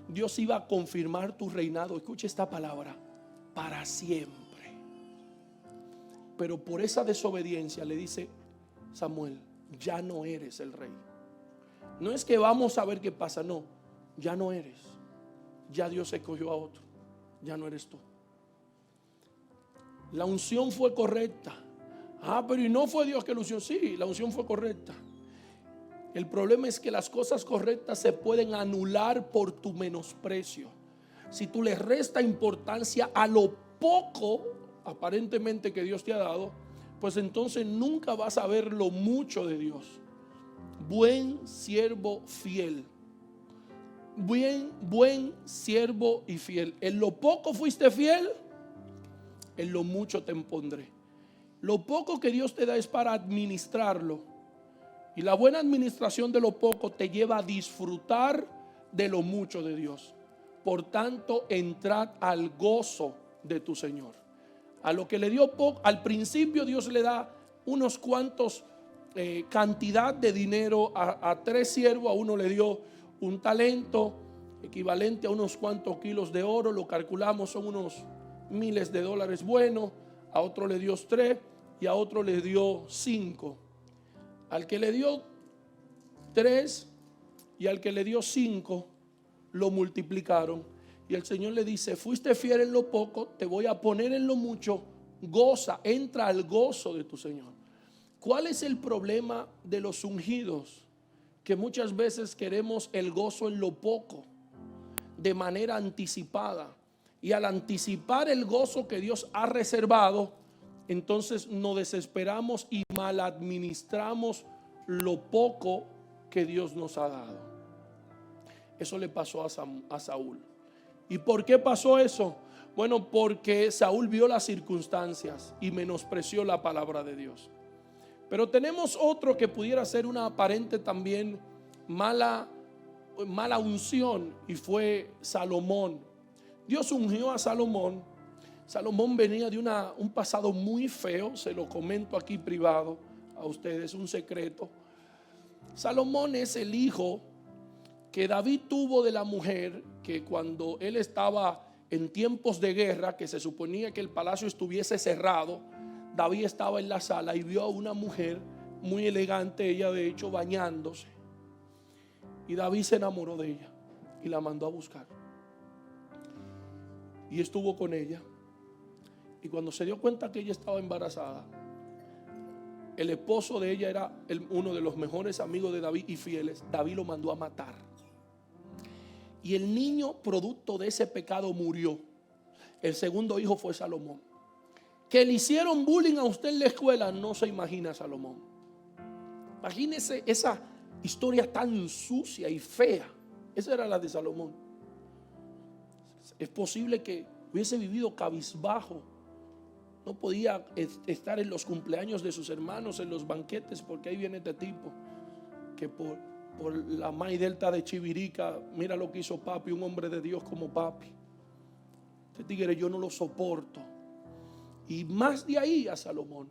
Dios iba a confirmar tu reinado, escucha esta palabra, para siempre. Pero por esa desobediencia le dice Samuel, ya no eres el rey. No es que vamos a ver qué pasa, no, ya no eres. Ya Dios escogió a otro, ya no eres tú. La unción fue correcta. Pero y no fue Dios que la unción. Sí, la unción fue correcta. El problema es que las cosas correctas se pueden anular por tu menosprecio. Si tú le restas importancia a lo poco aparentemente que Dios te ha dado, pues entonces nunca vas a ver lo mucho de Dios. Buen siervo fiel. Buen siervo y fiel. En lo poco fuiste fiel, en lo mucho te impondré. Lo poco que Dios te da es para administrarlo. Y la buena administración de lo poco te lleva a disfrutar de lo mucho de Dios. Por tanto, entrad al gozo de tu Señor. A lo que le dio poco, al principio Dios le da unos cuantos cantidad de dinero a 3 siervos. A uno le dio un talento equivalente a unos cuantos kilos de oro, lo calculamos, son unos miles de dólares buenos. A otro le dio 3 y a otro le dio 5. Al que le dio 3 y al que le dio 5 lo multiplicaron. Y el Señor le dice, fuiste fiel en lo poco, te voy a poner en lo mucho, goza, entra al gozo de tu Señor. ¿Cuál es el problema de los ungidos? Que muchas veces queremos el gozo en lo poco, de manera anticipada. Y al anticipar el gozo que Dios ha reservado, entonces nos desesperamos y mal administramos lo poco que Dios nos ha dado. Eso le pasó a Saúl. ¿Y por qué pasó eso? Bueno, porque Saúl vio las circunstancias y menospreció la palabra de Dios. Pero tenemos otro que pudiera ser una aparente también mala unción, y fue Salomón. Dios ungió a Salomón. Salomón venía de un pasado muy feo, se lo comento aquí privado a ustedes, un secreto. Salomón es el hijo que David tuvo de la mujer que cuando él estaba en tiempos de guerra, que se suponía que el palacio estuviese cerrado, David estaba en la sala y vio a una mujer muy elegante, ella de hecho bañándose, y David se enamoró de ella y la mandó a buscar y estuvo con ella. Y cuando se dio cuenta que ella estaba embarazada, el esposo de ella era uno de los mejores amigos de David y fieles. David lo mandó a matar. Y el niño, producto de ese pecado, murió. El segundo hijo fue Salomón. Que le hicieron bullying a usted en la escuela, no se imagina Salomón. Imagínese esa historia tan sucia y fea. Esa era la de Salomón. Es posible que hubiese vivido cabizbajo. No podía estar en los cumpleaños de sus hermanos, en los banquetes, porque ahí viene este tipo que por la May Delta de Chivirica, mira lo que hizo papi, un hombre de Dios como papi. Este tigre yo no lo soporto. Y más de ahí a Salomón.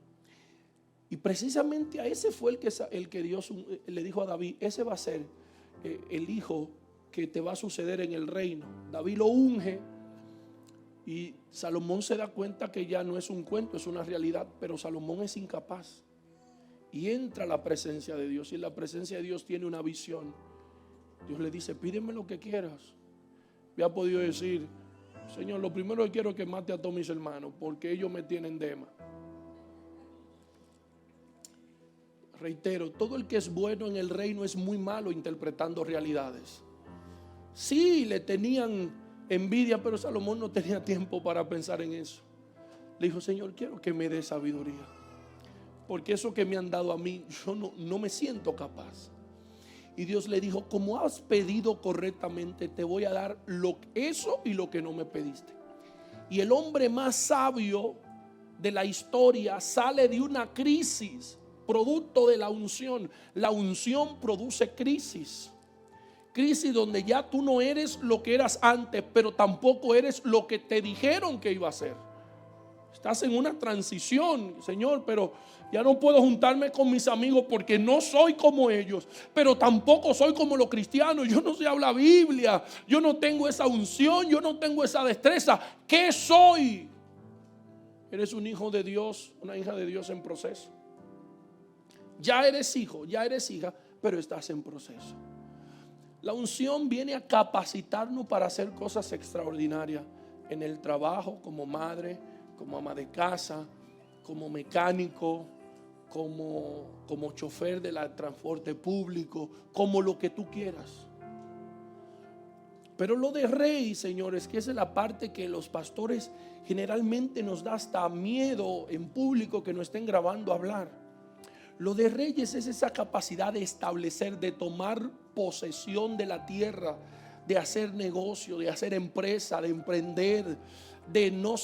Y precisamente a ese fue el que Dios le dijo a David: ese va a ser el hijo que te va a suceder en el reino. David lo unge. Y Salomón se da cuenta que ya no es un cuento, es una realidad. Pero Salomón es incapaz. Y entra a la presencia de Dios. Y en la presencia de Dios tiene una visión. Dios le dice: pídeme lo que quieras. Había podido decir: Señor, lo primero que quiero es que mate a todos mis hermanos, porque ellos me tienen dema. Reitero, todo el que es bueno en el reino es muy malo interpretando realidades. Sí, le tenían envidia, pero Salomón no tenía tiempo para pensar en eso. Le dijo: Señor, quiero que me dé sabiduría, porque eso que me han dado a mí, yo no me siento capaz. Y Dios le dijo: como has pedido correctamente, te voy a dar eso y lo que no me pediste. Y el hombre más sabio de la historia sale de una crisis, producto de la unción. La unción produce crisis. Crisis donde ya tú no eres lo que eras antes, pero tampoco eres lo que te dijeron que iba a ser. Estás en una transición, Señor, pero ya no puedo juntarme con mis amigos porque no soy como ellos, pero tampoco soy como los cristianos. Yo no sé hablar Biblia, yo no tengo esa unción, yo no tengo esa destreza. ¿Qué soy? Eres un hijo de Dios, una hija de Dios en proceso. Ya eres hijo, ya eres hija, pero estás en proceso. La unción viene a capacitarnos para hacer cosas extraordinarias en el trabajo, como madre, como ama de casa, como mecánico, como chofer del transporte público, como lo que tú quieras. Pero lo de rey, señores, que esa es la parte que los pastores generalmente nos da hasta miedo en público que nos estén grabando hablar. Lo de reyes es esa capacidad de establecer, de tomar posesión de la tierra, de hacer negocio, de hacer empresa, de emprender, de no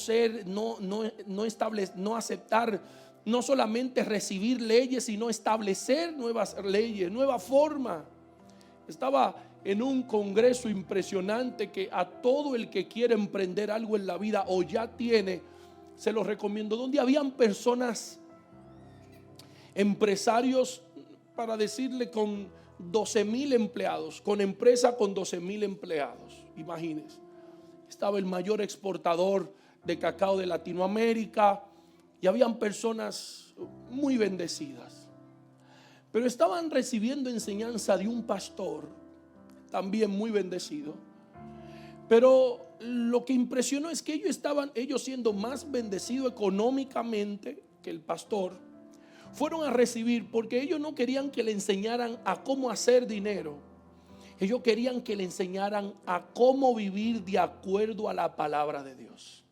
aceptar, no solamente recibir leyes, sino establecer nuevas leyes, nueva forma. Estaba en un congreso impresionante que a todo el que quiere emprender algo en la vida o ya tiene, se lo recomiendo, donde habían personas, empresarios, para decirle, con 12,000 empleados, con empresa con 12,000 empleados. Imagínense, estaba el mayor exportador de cacao de Latinoamérica y habían personas muy bendecidas, pero estaban recibiendo enseñanza de un pastor también muy bendecido. Pero lo que impresionó es que ellos siendo más bendecidos económicamente que el pastor, fueron a recibir porque ellos no querían que le enseñaran a cómo hacer dinero. Ellos querían que le enseñaran a cómo vivir de acuerdo a la palabra de Dios.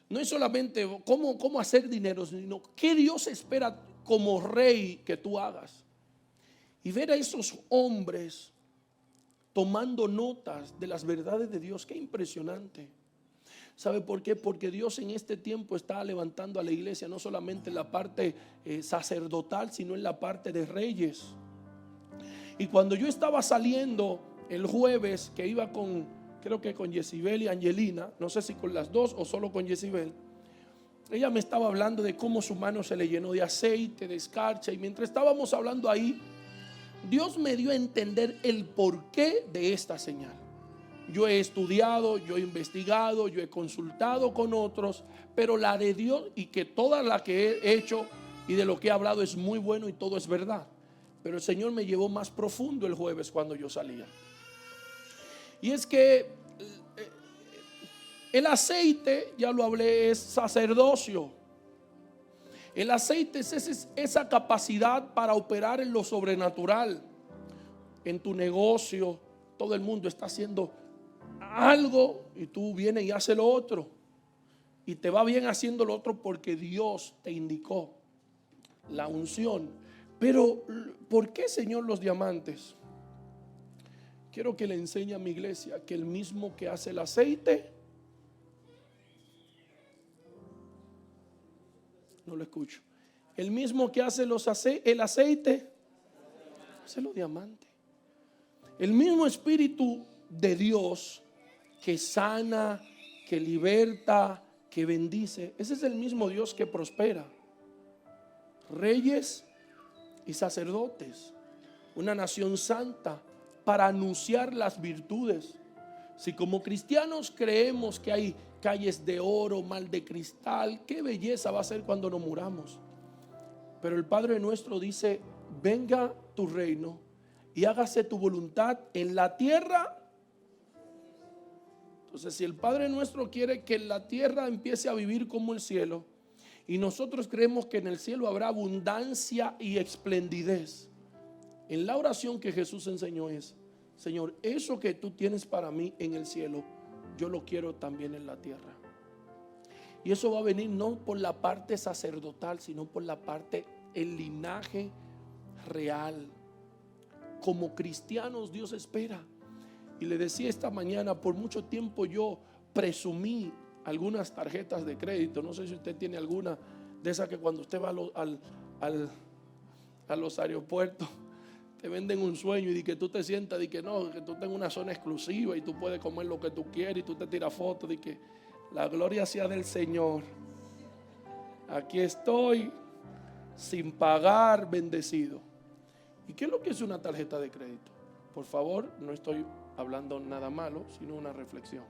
No es solamente cómo hacer dinero, sino qué Dios espera como rey que tú hagas. Y ver a esos hombres tomando notas de las verdades de Dios, qué impresionante. ¿Sabe por qué? Porque Dios en este tiempo está levantando a la iglesia no solamente en la parte sacerdotal, sino en la parte de reyes. Y cuando yo estaba saliendo el jueves, que creo que con Yesibel y Angelina, no sé si con las dos o solo con Yesibel. Ella me estaba hablando de cómo su mano se le llenó de aceite, de escarcha, y mientras estábamos hablando ahí, Dios me dio a entender el porqué de esta señal. Yo he estudiado, yo he investigado, yo he consultado con otros, pero la de Dios, y que toda la que he hecho y de lo que he hablado es muy bueno y todo es verdad. Pero el Señor me llevó más profundo el jueves cuando yo salía. Y es que el aceite, ya lo hablé, es sacerdocio. El aceite es esa capacidad para operar en lo sobrenatural. En tu negocio, todo el mundo está haciendo algo y tú vienes y haces lo otro. Y te va bien haciendo lo otro porque Dios te indicó la unción. Pero, ¿por qué, Señor, los diamantes? Quiero que le enseñe a mi iglesia que el mismo que hace el aceite, no lo escucho, el mismo que hace el aceite, hace los diamantes. El mismo Espíritu de Dios que sana, que liberta, que bendice, ese es el mismo Dios que prospera reyes y sacerdotes, una nación santa, para anunciar las virtudes. Si como cristianos creemos que hay calles de oro, mal de cristal, qué belleza va a ser cuando nos muramos. Pero el Padre nuestro dice: venga tu reino y hágase tu voluntad en la tierra. Entonces, si el Padre nuestro quiere que la tierra empiece a vivir como el cielo, y nosotros creemos que en el cielo habrá abundancia y esplendidez, en la oración que Jesús enseñó es: Señor, eso que tú tienes para mí en el cielo, yo lo quiero también en la tierra. Y eso va a venir no por la parte sacerdotal, sino por la parte, el linaje real. Como cristianos Dios espera. Y le decía esta mañana, por mucho tiempo yo presumí algunas tarjetas de crédito. No sé si usted tiene alguna de esas que cuando usted va a los aeropuertos te venden un sueño y que tú te sientas y que no, que tú tengas una zona exclusiva y tú puedes comer lo que tú quieres y tú te tiras fotos de que la gloria sea del Señor. Aquí estoy sin pagar, bendecido. ¿Y qué es lo que es una tarjeta de crédito? Por favor, no estoy hablando nada malo, sino una reflexión.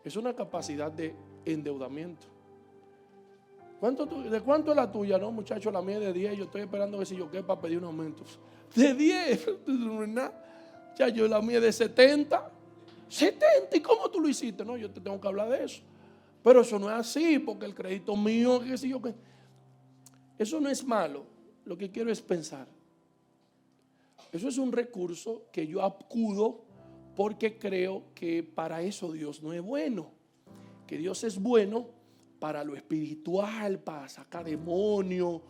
Es una capacidad de endeudamiento. ¿De cuánto es la tuya? No, muchacho, la mía es de 10. Yo estoy esperando a ver si yo qué para pedir un aumento. De 10. Ya yo, la mía es de 70. 70. ¿Y cómo tú lo hiciste? No, yo te tengo que hablar de eso. Pero eso no es así, porque el crédito mío, qué sé yo qué. Eso no es malo. Lo que quiero es pensar. Eso es un recurso que yo acudo porque creo que para eso Dios no es bueno. Que Dios es bueno para lo espiritual, para sacar demonios,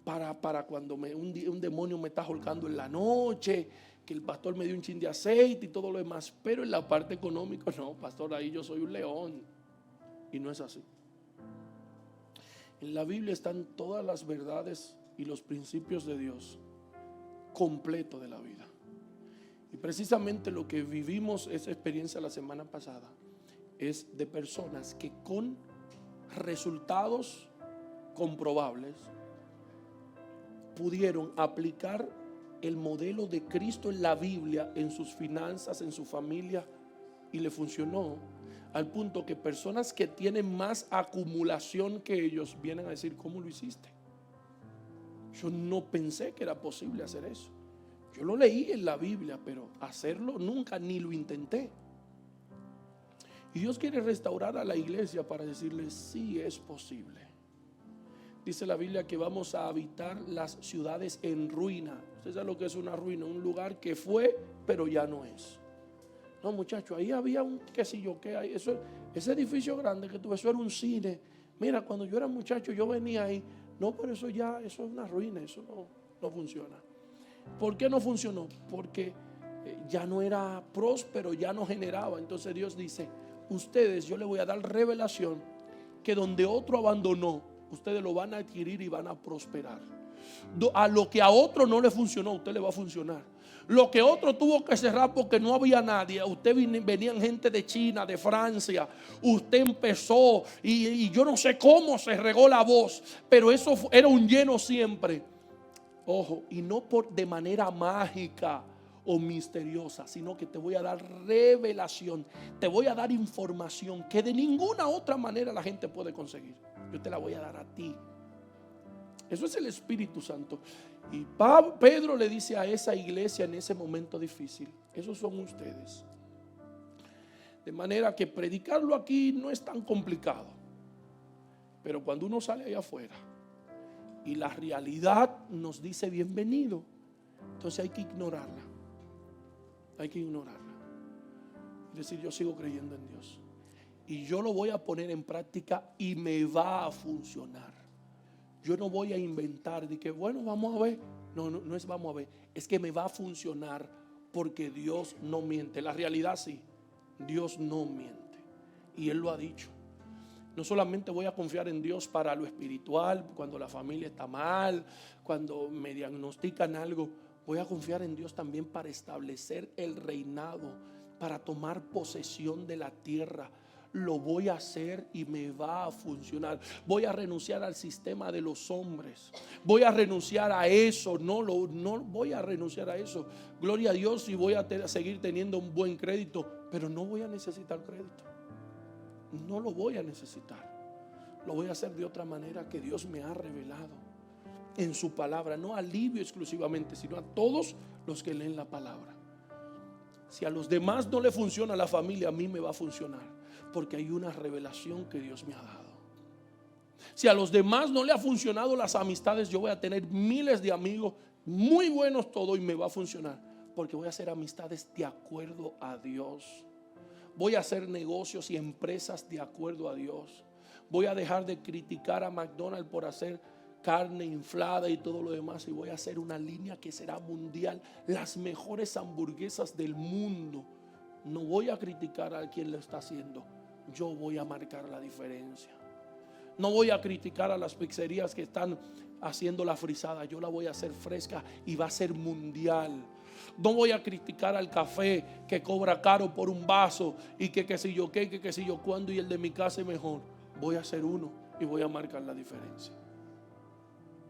para cuando un demonio me está holgando en la noche, que el pastor me dio un chin de aceite y todo lo demás. Pero en la parte económica, no, pastor, ahí yo soy un león. Y no es así. En la Biblia están todas las verdades y los principios de Dios completo de la vida. Y precisamente lo que vivimos, esa experiencia la semana pasada, es de personas que con resultados comprobables pudieron aplicar el modelo de Cristo en la Biblia, en sus finanzas, en su familia, y le funcionó, al punto que personas que tienen más acumulación que ellos vienen a decir: ¿cómo lo hiciste? Yo no pensé que era posible hacer eso. Yo lo leí en la Biblia, pero hacerlo nunca, ni lo intenté. Y Dios quiere restaurar a la iglesia para decirle: sí es posible. Dice la Biblia que vamos a habitar las ciudades en ruina. Usted sabe lo que es una ruina: un lugar que fue, pero ya no es. No, muchacho, ahí había un qué sé yo qué hay. Ese edificio grande que tuve, eso era un cine. Mira, cuando yo era muchacho, yo venía ahí. No, pero eso es una ruina, eso no funciona. ¿Por qué no funcionó? Porque ya no era próspero, ya no generaba. Entonces Dios dice: ustedes, yo les voy a dar revelación que donde otro abandonó, ustedes lo van a adquirir y van a prosperar. A lo que a otro no le funcionó, a usted le va a funcionar. Lo que otro tuvo que cerrar porque no había nadie. Usted venían gente de China, de Francia. Usted empezó y yo no sé cómo se regó la voz, pero eso era un lleno siempre. Ojo, y no de manera mágica o misteriosa, sino que te voy a dar revelación, te voy a dar información que de ninguna otra manera la gente puede conseguir. Yo te la voy a dar a ti. Eso es el Espíritu Santo. Y Pedro le dice a esa iglesia en ese momento difícil: esos son ustedes. De manera que predicarlo aquí no es tan complicado. Pero cuando uno sale allá afuera y la realidad nos dice bienvenido, entonces hay que ignorarla. Hay que ignorarla. Es decir, yo sigo creyendo en Dios y yo lo voy a poner en práctica y me va a funcionar. Yo no voy a inventar de que bueno, vamos a ver. No es vamos a ver, es que me va a funcionar, porque Dios no miente. La realidad sí, Dios no miente y Él lo ha dicho. No solamente voy a confiar en Dios para lo espiritual, cuando la familia está mal, cuando me diagnostican algo. Voy a confiar en Dios también para establecer el reinado, para tomar posesión de la tierra. Lo voy a hacer y me va a funcionar. Voy a renunciar al sistema de los hombres. Voy a renunciar a eso. No voy a renunciar a eso. Gloria a Dios, y voy a seguir teniendo un buen crédito, pero no voy a necesitar crédito. No lo voy a necesitar. Lo voy a hacer de otra manera que Dios me ha revelado en su palabra. No alivio exclusivamente, sino a todos los que leen la palabra. Si a los demás no le funciona la familia, a mí me va a funcionar, porque hay una revelación que Dios me ha dado. Si a los demás no le ha funcionado las amistades, yo voy a tener miles de amigos muy buenos todos y me va a funcionar, porque voy a hacer amistades de acuerdo a Dios. Voy a hacer negocios y empresas de acuerdo a Dios. Voy a dejar de criticar a McDonald's por hacer carne inflada y todo lo demás, y voy a hacer una línea que será mundial, las mejores hamburguesas del mundo. No voy a criticar a quien lo está haciendo, yo voy a marcar la diferencia. No voy a criticar a las pizzerías que están haciendo la frisada, yo la voy a hacer fresca y va a ser mundial. No voy a criticar al café que cobra caro por un vaso y que si yo qué, que si yo cuándo, y el de mi casa es mejor. Voy a hacer uno y voy a marcar la diferencia.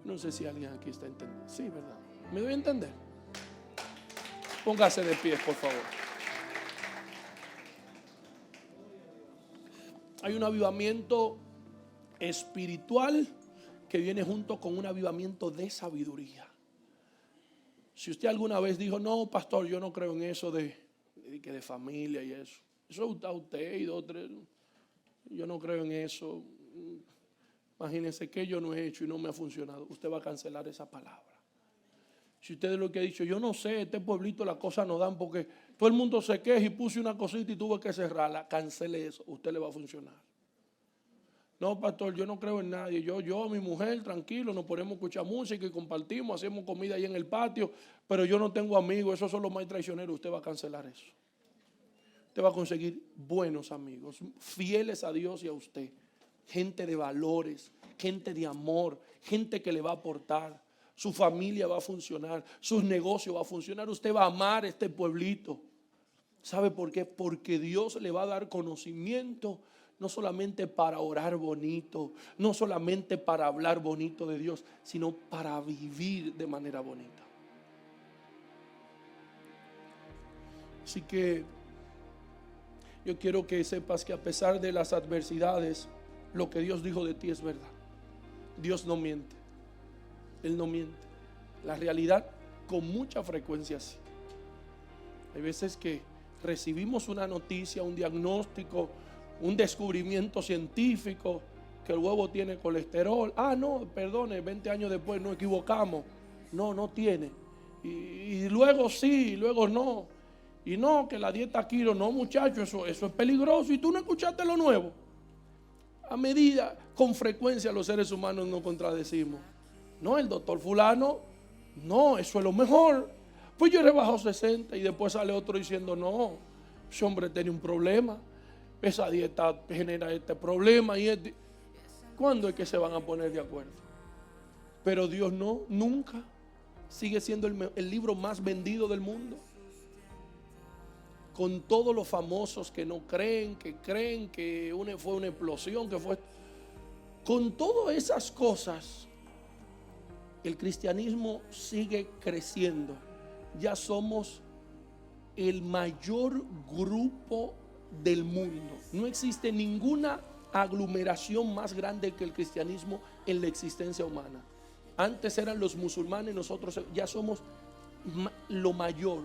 No sé si alguien aquí está entendiendo. Sí, ¿verdad? ¿Me doy a entender? Póngase de pie, por favor. Hay un avivamiento espiritual que viene junto con un avivamiento de sabiduría. Si usted alguna vez dijo: no, pastor, yo no creo en eso de familia y eso. Eso está usted y dos, tres. Yo no creo en eso. Imagínense que yo no he hecho y no me ha funcionado. Usted va a cancelar esa palabra. Si usted es lo que ha dicho: yo no sé, este pueblito las cosas no dan porque todo el mundo se queja y puse una cosita y tuve que cerrarla. Cancele eso, usted le va a funcionar. No, pastor, yo no creo en nadie. Yo, mi mujer, tranquilo, nos ponemos a escuchar música y compartimos, hacemos comida ahí en el patio, pero yo no tengo amigos, esos son los más traicioneros. Usted va a cancelar eso. Usted va a conseguir buenos amigos, fieles a Dios y a usted. Gente de valores, gente de amor, gente que le va a aportar. Su familia va a funcionar, sus negocios va a funcionar. Usted va a amar este pueblito. ¿Sabe por qué? Porque Dios le va a dar conocimiento, no solamente para orar bonito, no solamente para hablar bonito de Dios, sino para vivir de manera bonita. Así que yo quiero que sepas que a pesar de las adversidades, lo que Dios dijo de ti es verdad. Dios no miente. Él no miente. La realidad con mucha frecuencia sí. Hay veces que recibimos una noticia, un diagnóstico, un descubrimiento científico, que el huevo tiene colesterol. No, perdone, 20 años después nos equivocamos. No tiene. Y luego sí, y luego no. Y no, que la dieta keto, no, muchacho, eso es peligroso. Y tú no escuchaste lo nuevo. A medida, con frecuencia los seres humanos nos contradecimos. No, el doctor fulano, no, eso es lo mejor. Pues yo he rebajado 60 y después sale otro diciendo: no, ese hombre tiene un problema, esa dieta genera este problema y este. ¿Cuándo es que se van a poner de acuerdo? Pero Dios no, nunca. sigue siendo el libro más vendido del mundo. Con todos los famosos que no creen que fue una explosión, que fue... Con todas esas cosas, el cristianismo sigue creciendo. Ya somos el mayor grupo del mundo. No existe ninguna aglomeración más grande que el cristianismo en la existencia humana. Antes eran los musulmanes, nosotros ya somos lo mayor.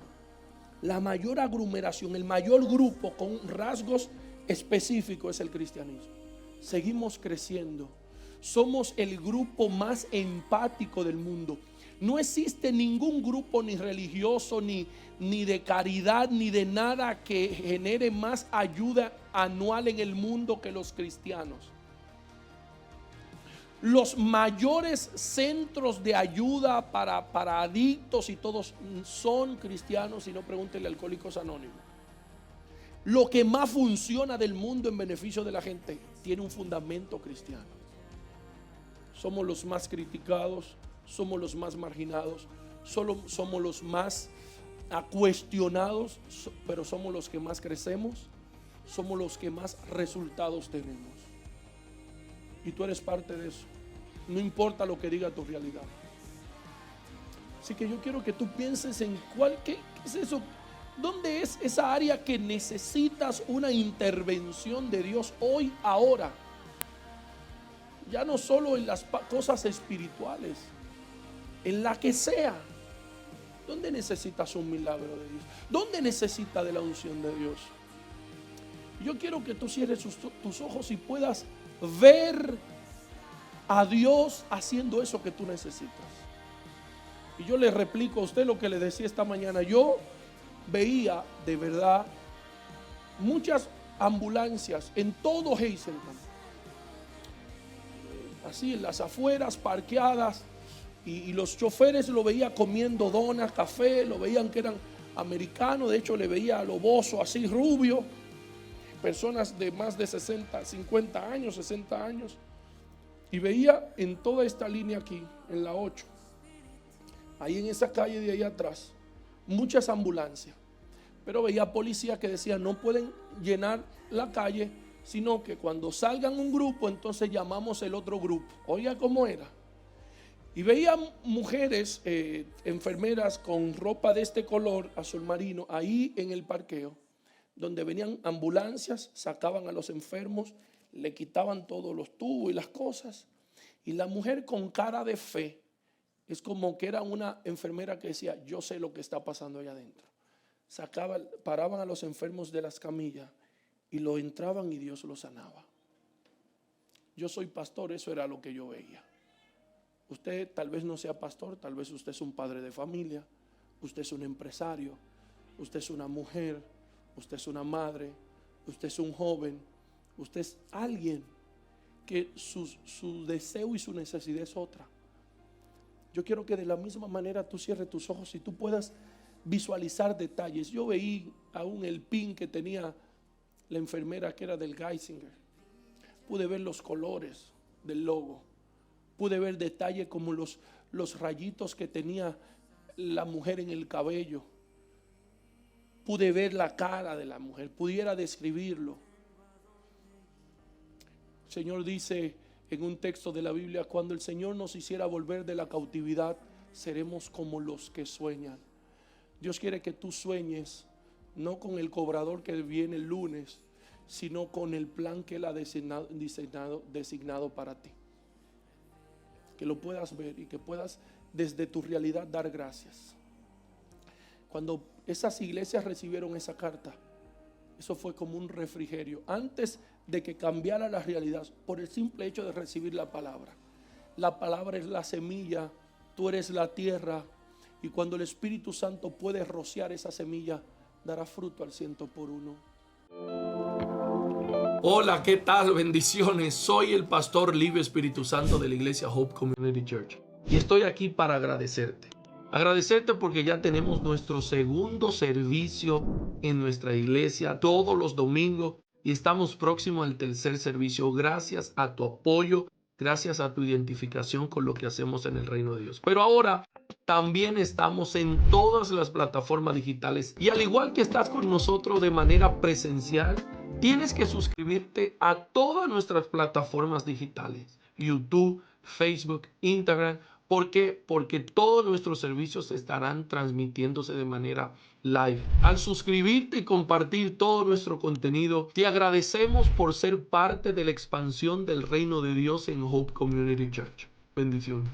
La mayor aglomeración, el mayor grupo con rasgos específicos es el cristianismo. Seguimos creciendo. Somos el grupo más empático del mundo. No existe ningún grupo ni religioso, ni de caridad, ni de nada que genere más ayuda anual en el mundo que los cristianos. Los mayores centros de ayuda para adictos y todos son cristianos, y no pregúntenle a Alcohólicos Anónimos. Lo que más funciona del mundo en beneficio de la gente tiene un fundamento cristiano. Somos los más criticados, somos los más marginados, somos los más cuestionados, pero somos los que más crecemos, somos los que más resultados tenemos. Y tú eres parte de eso. No importa lo que diga tu realidad. Así que yo quiero que tú pienses en ¿qué es eso? ¿Dónde es esa área que necesitas una intervención de Dios hoy, ahora? Ya no solo en las cosas espirituales, en la que sea. ¿Dónde necesitas un milagro de Dios? ¿Dónde necesitas de la unción de Dios? Yo quiero que tú cierres tus ojos y puedas ver a Dios haciendo eso que tú necesitas. Y yo le replico a usted lo que le decía esta mañana. Yo veía de verdad muchas ambulancias en todo Heiselman, así en las afueras, parqueadas, y los choferes lo veía comiendo donas, café, lo veían que eran americanos. De hecho le veía a loboso así rubio, personas de más de 60, 50 años, 60 años. Y veía en toda esta línea aquí, en la 8, ahí en esa calle de ahí atrás, muchas ambulancias. Pero veía policías que decían no pueden llenar la calle, sino que cuando salgan un grupo, entonces llamamos el otro grupo. Oiga cómo era. Y veía mujeres, enfermeras con ropa de este color, azul marino, ahí en el parqueo, donde venían ambulancias, sacaban a los enfermos, le quitaban todos los tubos y las cosas. Y la mujer con cara de fe, es como que era una enfermera que decía, yo sé lo que está pasando allá adentro. Paraban a los enfermos de las camillas y lo entraban y Dios los sanaba. Yo soy pastor, eso era lo que yo veía. Usted tal vez no sea pastor, tal vez usted es un padre de familia, usted es un empresario, usted es una mujer, usted es una madre, usted es un joven, usted es alguien que su deseo y su necesidad es otra. Yo quiero que de la misma manera tú cierres tus ojos y tú puedas visualizar detalles. Yo veí aún el pin que tenía la enfermera que era del Geisinger. Pude ver los colores del logo. Pude ver detalles como los rayitos que tenía la mujer en el cabello. Pude ver la cara de la mujer. Pudiera describirlo. El Señor dice en un texto de la Biblia, cuando el Señor nos hiciera volver de la cautividad, seremos como los que sueñan. Dios quiere que tú sueñes, no con el cobrador que viene el lunes, sino con el plan que Él ha designado para ti. Que lo puedas ver y que puedas desde tu realidad dar gracias. Cuando esas iglesias recibieron esa carta, eso fue como un refrigerio. Antes de que cambiara la realidad, por el simple hecho de recibir la palabra. La palabra es la semilla, tú eres la tierra, y cuando el Espíritu Santo puede rociar esa semilla, dará fruto al 100 por 1. Hola, ¿qué tal? Bendiciones. Soy el pastor Livio Espíritu Santo de la iglesia Hope Community Church. Y estoy aquí para agradecerte. Agradecerte porque ya tenemos nuestro segundo servicio en nuestra iglesia todos los domingos y estamos próximos al tercer servicio. Gracias a tu apoyo, gracias a tu identificación con lo que hacemos en el reino de Dios. Pero ahora también estamos en todas las plataformas digitales y al igual que estás con nosotros de manera presencial, tienes que suscribirte a todas nuestras plataformas digitales: YouTube, Facebook, Instagram. ¿Por qué? Porque todos nuestros servicios estarán transmitiéndose de manera live. Al suscribirte y compartir todo nuestro contenido, te agradecemos por ser parte de la expansión del reino de Dios en Hope Community Church. Bendiciones.